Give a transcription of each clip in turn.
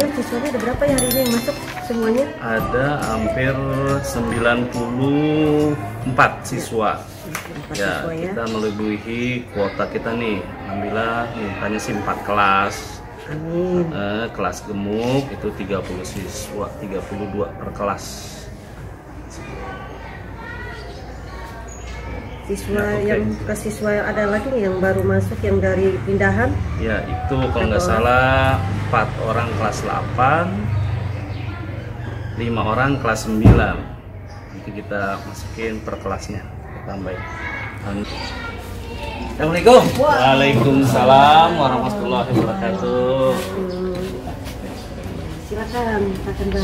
kira-kira siswanya ada berapa ya hari ini yang masuk semuanya? Ada hampir 94 siswa. Ya, kita melebihi kuota kita nih. Alhamdulillah, mintanya sih 4 kelas. Amin. Kelas gemuk itu 30 siswa, 32 per kelas. Siswa yang ke siswa ada lagi nih yang baru masuk yang dari pindahan? Ya, itu kalau nggak salah 4 orang kelas 8, 5 orang kelas 9. Nanti kita masukin per kelasnya, tambahin. Assalamualaikum. Waalaikumsalam warahmatullahi wabarakatuh. Silakan, Pak Kanda.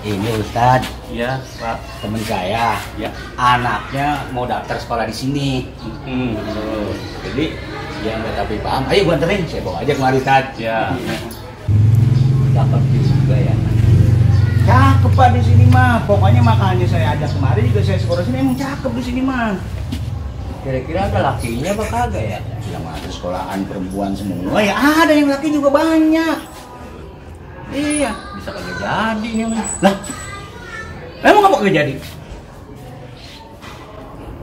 Ini Ustadz, Ya, Pak. teman saya, Ya. anaknya mau daftar sekolah di sini. Jadi dia nggak tapi paham. Ayo gua anterin, saya bawa aja kemari Ustadz. Ya. Cakep juga ya. Cakep Pak di sini mah. Pokoknya makanya saya ajak kemari juga saya sekolah sini emang cakep di sini mah. Kira-kira ada lakinya apa kagak ya? Yang ada sekolahan perempuan semua ya ada yang laki juga banyak. Iya, bisa kagak jadi nih mah. Lah, emang apa kagak jadi?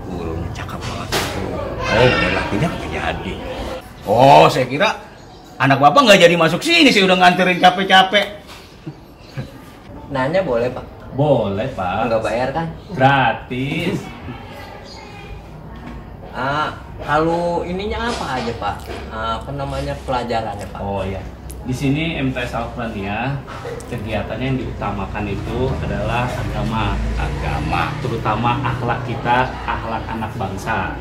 Gurunya cakep banget itu. Ada lakinya kagak jadi. Oh, saya kira anak bapak nggak jadi masuk sini sih udah nganterin capek-capek. Nanya boleh Pak? Boleh, Pak. Nggak bayar kan? Gratis. Kalau ininya apa aja Pak? Apa namanya pelajarannya Pak? Oh ya. Di sini MTS Alfrania kegiatannya yang diutamakan itu adalah agama, terutama akhlak kita, akhlak anak bangsa.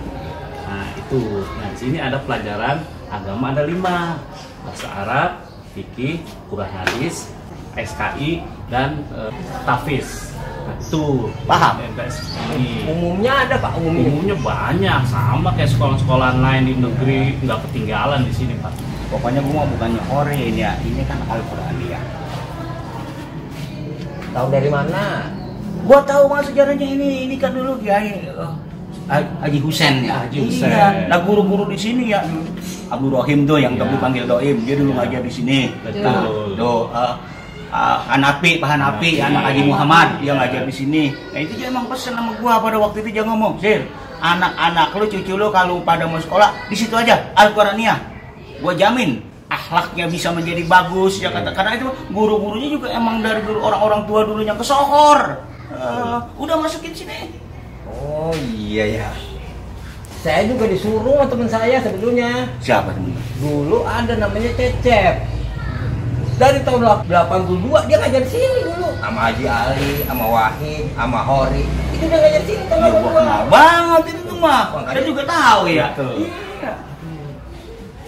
Nah itu. Nah di sini ada pelajaran agama ada 5, bahasa Arab, fikih, Quran hadis, SKI dan tafiz. Nah, itu Paham? MTS ini. Umumnya ada Pak? Umumnya banyak, sama kayak sekolah-sekolah lain di negeri, nggak ketinggalan di sini Pak. Pokoknya gua bukannya Oren ya, ini kan Al-Quran ya. Tahu dari mana? Gua tahu mah sejarahnya ini kan dulu Kiai Haji Husen ya. Haji Husen. Iya. Nah guru-guru di sini ya, Abdul Rohim tuh yang kami panggil Doim, dia dulu ngajar di sini. Betul. Hanafi, Pak Hanafi, anak Haji Muhammad, dia ngajar di sini. Nah itu dia emang pesen sama gua pada waktu itu dia ngomong, Sir, anak-anak lu, cucu lu kalau pada mau sekolah di situ aja Al-Quraniyah. Gua jamin akhlaknya bisa menjadi bagus ya kata. Karena itu guru-gurunya juga emang dari dulu orang-orang tua dulunya ke Sohor. Udah masukin sini. Oh iya ya. Saya juga disuruh sama teman saya sebetulnya. Siapa temen? Dulu ada namanya Cecep. Dari tahun 82 dia ngajar sini dulu. Sama Haji Ali, sama Wahid, sama Hori. Itu dia ngajar sini tahun Ya gua kenal banget itu tuh mah. Saya juga tahu ya. Betul. Iya.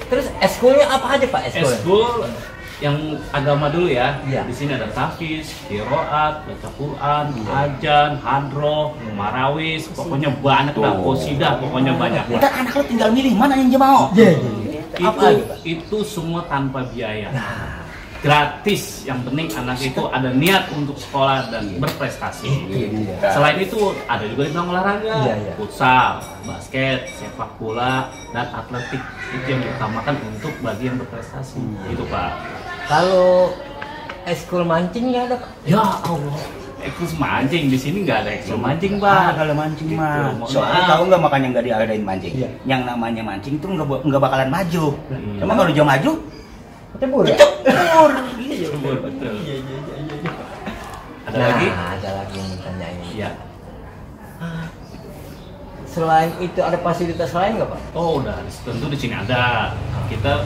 Terus eskulnya apa aja Pak? Eskul yang agama dulu ya. Iya. Di sini ada tafiz, qiraat, baca Quran, ajan, hadroh, marawis, pokoknya banyak lah, qosidah, pokoknya banyak. Ntar anak lu tinggal milih mana yang dia mau. Itu semua tanpa biaya. Gratis, yang penting anak itu ada niat untuk sekolah dan berprestasi. Selain itu ada juga bidang olahraga, futsal, basket, sepak bola, dan atletik. Itu yang diutamakan untuk bagi yang berprestasi. Itu Pak. Kalau eskul mancing nggak ada Pak? Ya Allah, ekskul mancing di sini nggak ada ekskul mancing Pak. Kalau mancing Gitu, mah, mohon soalnya maaf. tahu nggak makanya nggak diadain mancing. Yang namanya mancing tuh nggak bakalan maju. Emang kalau dia maju, Cembur ya? cembur. Betul, betul. Ada Nah, lagi? ada lagi yang ditanyain. Ya. Selain itu ada fasilitas lain nggak Pak? Oh udah, tentu di sini ada. Kita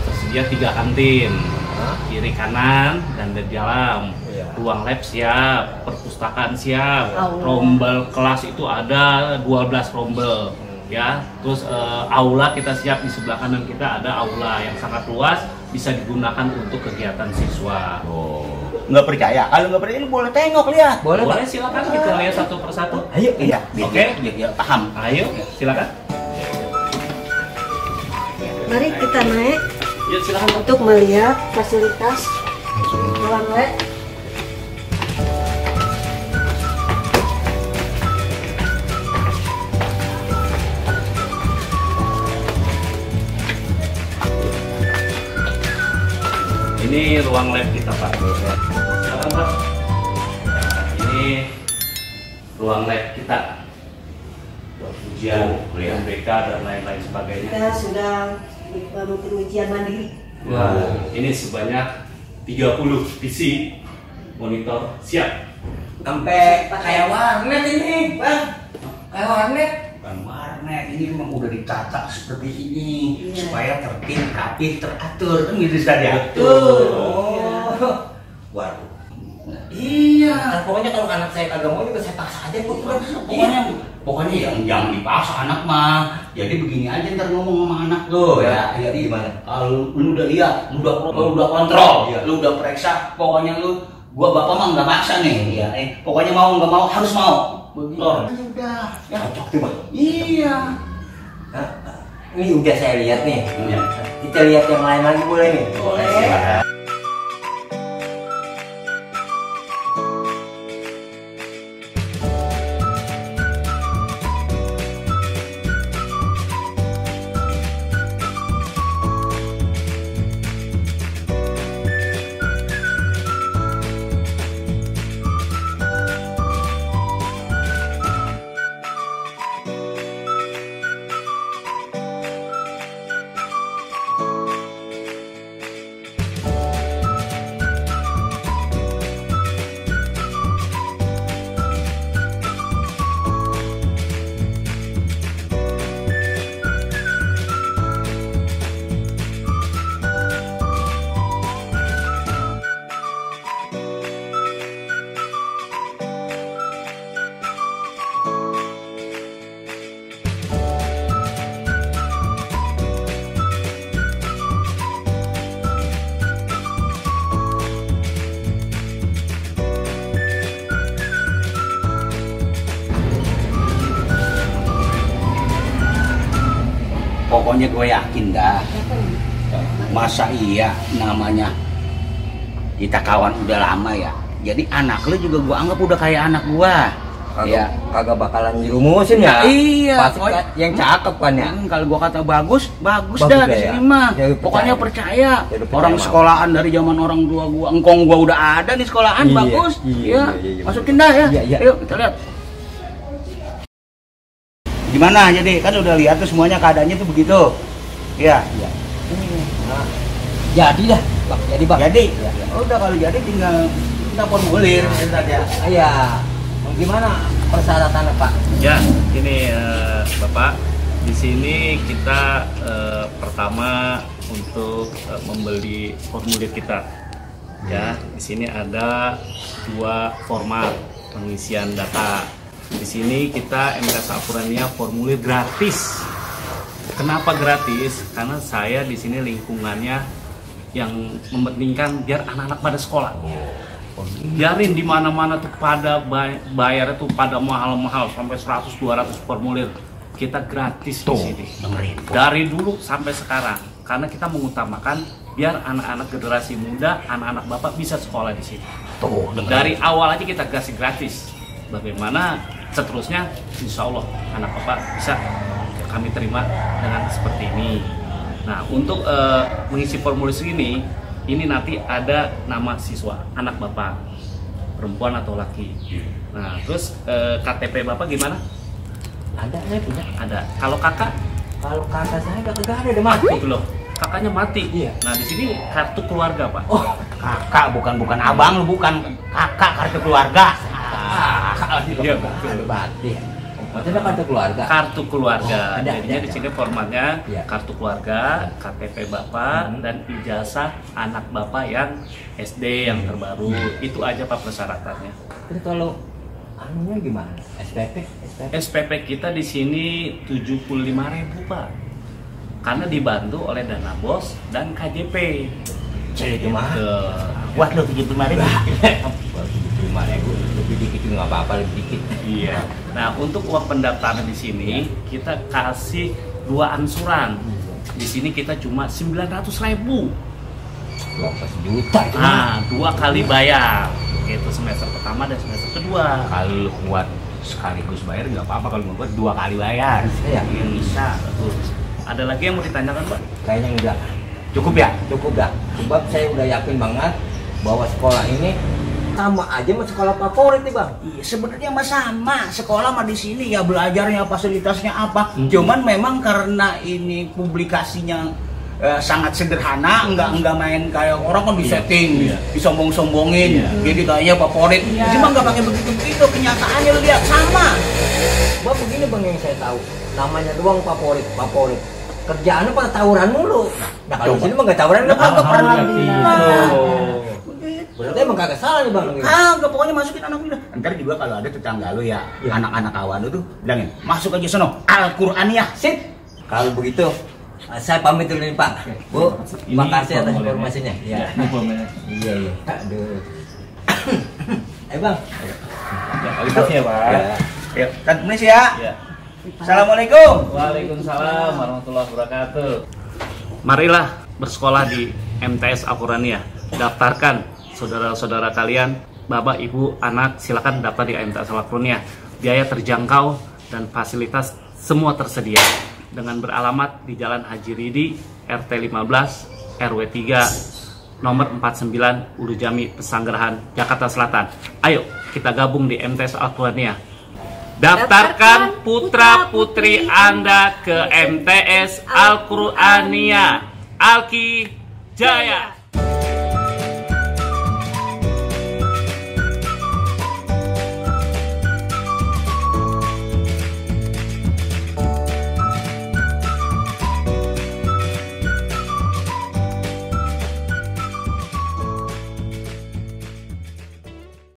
tersedia 3 kantin, kiri kanan dan di dalam. Ruang lab siap, perpustakaan siap, rombel kelas itu ada 12 rombel. Ya, terus aula kita siap di sebelah kanan kita ada aula yang sangat luas, bisa digunakan untuk kegiatan siswa. Nggak percaya? Kalau nggak percaya, lu boleh tengok lihat. Boleh Pak? Boleh silakan kita lihat satu persatu. Ayo, iya. Oke. Biar paham. Ayo, silakan. Mari kita naik Yuk silakan. untuk melihat fasilitas ruang lab. Ini ruang lab kita, Pak. Silakan, Pak. Ini ruang lab kita. Buat ujian, UTBK dan lain-lain sebagainya. Kita sudah mungkin ujian mandiri. Wah, ini sebanyak 30 PC monitor siap. Sampai kayak warnet ini, Bang. Kayak warnet. Bukan warnet, ini memang udah ditata seperti ini Iya. supaya tertib, rapih, teratur kan gitu Ustaz ya. Betul. Oh. Waduh. Iya. Nah, pokoknya kalau anak saya kagak mau juga saya paksa aja Bu. Pokoknya yang jangan dipaksa anak mah. Jadi begini aja ntar ngomong sama anak lo ya. Jadi gimana? Kalau lu udah lihat, lu udah kontrol, Iya. lu udah periksa, pokoknya gua bapak mah nggak maksa nih, ya. Pokoknya mau nggak mau harus mau. Begitu. Udah, ya. Cocok tuh, Bang. Iya. Nah, ini udah saya lihat nih. Iya. Kita lihat yang lain lagi boleh nih? Boleh, silakan. Pokoknya gue yakin dah. Masa iya namanya kita kawan udah lama ya. Jadi anak lu juga gue anggap udah kayak anak gue. Ya. Kagak bakalan dirumusin ya. Iya. Pasti yang cakep kan ya. Kalau gua kata bagus Bagus dah dah di ya. sini mah. Ya, udah Pokoknya percaya. Ya, udah percaya, Orang Bang. sekolahan dari zaman orang tua gua, engkong gua udah ada di sekolahan, Iya, bagus. iya, Ya, iya. masukin dah ya. Iya, iya. Ayo kita lihat. Gimana jadi? Kan udah lihat tuh semuanya keadaannya tuh begitu. Iya. Iya. Nah, jadi dah, Bang. Jadi, Bang. Jadi, Ya. udah kalau jadi tinggal kita formulir saja. Iya. Gimana persyaratannya, Pak? Ya, ini Bapak. Di sini kita pertama untuk membeli formulir kita. Ya, di sini ada 2 format pengisian data. Di sini kita MTS Alfurania formulir gratis. Kenapa gratis? Karena saya di sini lingkungannya yang mementingkan biar anak-anak pada sekolah. Biarin di mana-mana tuh pada bayar tuh pada mahal-mahal sampai 100-200 formulir. Kita gratis di sini. Dari dulu sampai sekarang. Karena kita mengutamakan biar anak-anak generasi muda, anak-anak Bapak bisa sekolah di sini. Tuh, Dari awal aja kita kasih gratis. Bagaimana seterusnya, insya Allah anak Bapak bisa kami terima dengan seperti ini. Nah, untuk mengisi formulir ini nanti ada nama siswa, anak Bapak, perempuan atau laki. Nah, terus KTP Bapak gimana? Ada, saya punya. Ada. Kalau kakak? Kalau kakak saya kagak ada, udah mati. Itu loh, kakaknya mati. Iya. Nah, di sini kartu keluarga, Pak. Oh, kakak bukan abang lu, bukan kakak kartu keluarga. Iya, ada mati. Maksudnya kartu keluarga. Kartu keluarga. Oh, ada, Jadinya ada. di sini formatnya Iya. kartu keluarga, KTP Bapak, dan ijazah anak Bapak yang SD yang terbaru. Itu aja Pak persyaratannya. Terus kalau anunya gimana? SPP? SPP kita di sini 75.000 Pak. Karena dibantu oleh Dana Bos dan KJP. Jadi mah. Wah, lu 75.000. 75.000 lebih dikit juga nggak apa-apa, lebih dikit. Iya. Nah, untuk uang pendaftaran di sini kita kasih 2 angsuran. Di sini kita cuma 900.000. 12 juta itu. Nah, 2 kali bayar. Itu semester pertama dan semester kedua. Kalau lu kuat sekaligus bayar nggak apa-apa, kalau mau buat 2 kali bayar. Iya. Bisa, betul. Ada lagi yang mau ditanyakan, Pak? Kayaknya enggak. Cukup ya? Cukup dah. Sebab saya udah yakin banget bahwa sekolah ini sama aja sama sekolah favorit nih Bang. Iya, sebenarnya mah sama. Sekolah mah di sini ya belajarnya fasilitasnya apa. Cuman memang karena ini publikasinya sangat sederhana, enggak main kayak orang kan di setting, disombong-sombongin. Jadi kayaknya favorit. Cuma enggak pakai begitu-begitu, kenyataannya lu lihat sama. Bang begini Bang yang saya tahu. Namanya doang favorit. Kerjaannya pada tawuran mulu. Nah kalau di sini mah enggak tawuran, enggak pernah. Berarti emang kagak salah nih Bang. Kagak, pokoknya masukin anak lu. Ntar juga kalau ada tetangga lu ya, anak-anak kawan lu tuh bilangin, masuk aja sono, Al-Qur'aniyah. Sip. Kalau begitu saya pamit dulu nih Pak. Bu, makasih atas informasinya. Iya. Iya. Aduh. Bang. Ya, kasih ya, Pak. Yuk, dan permisi ya. Ya. Assalamualaikum. Waalaikumsalam warahmatullahi wabarakatuh. Marilah bersekolah di MTS Al-Qur'aniyah. Daftarkan saudara-saudara kalian, bapak, ibu, anak, silakan daftar di MTS Al-Qur'aniyah. Biaya terjangkau dan fasilitas semua tersedia. Dengan beralamat di Jalan Haji Ridi, RT 15, RW 3, nomor 49, Urujami, Pesanggerahan, Jakarta Selatan. Ayo kita gabung di MTS Al-Qur'aniyah. Daftarkan putra-putri Anda ke MTS Al-Qur'aniyah. Alki Jaya.